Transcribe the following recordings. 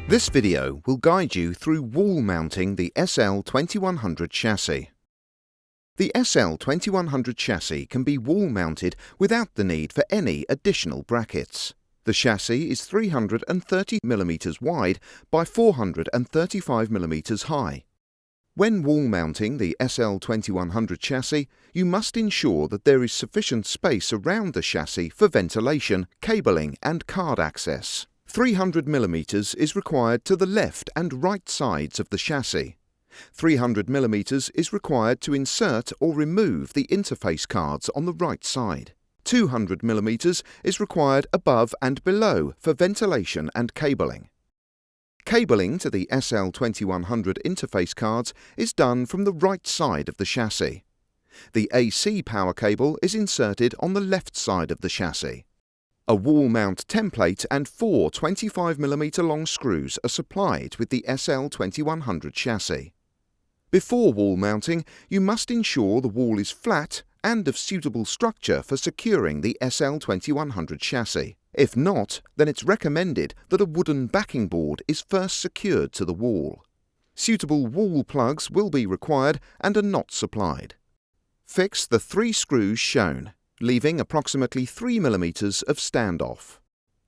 This video will guide you through wall mounting the SL2100 chassis. The SL2100 chassis can be wall mounted without the need for any additional brackets. The chassis is 330 mm wide by 435 mm high. When wall mounting the SL2100 chassis, you must ensure that there is sufficient space around the chassis for ventilation, cabling and card access. 300 mm is required to the left and right sides of the chassis. 300 mm is required to insert or remove the interface cards on the right side. 200 mm is required above and below for ventilation and cabling. Cabling to the SL2100 interface cards is done from the right side of the chassis. The AC power cable is inserted on the left side of the chassis. A wall mount template and 4 25 mm long screws are supplied with the SL2100 chassis. Before wall mounting, you must ensure the wall is flat and of suitable structure for securing the SL2100 chassis. If not, then it's recommended that a wooden backing board is first secured to the wall. Suitable wall plugs will be required and are not supplied. Fix the 3 screws shown, leaving approximately 3 mm of standoff.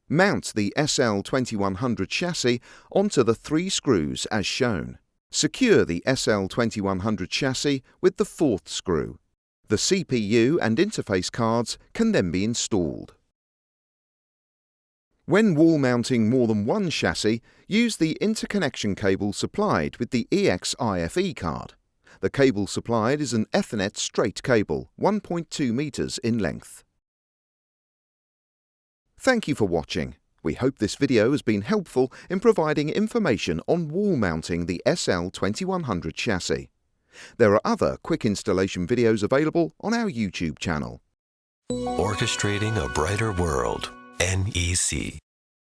Mount the SL2100 chassis onto the 3 screws as shown. Secure the SL2100 chassis with the 4th screw. The CPU and interface cards can then be installed. When wall mounting more than one chassis, use the interconnection cable supplied with the EXIFE card. The cable supplied is an Ethernet straight cable, 1.2 meters in length. Thank you for watching. We hope this video has been helpful in providing information on wall mounting the SL2100 chassis. There are other quick installation videos available on our YouTube channel. Orchestrating a brighter world. NEC.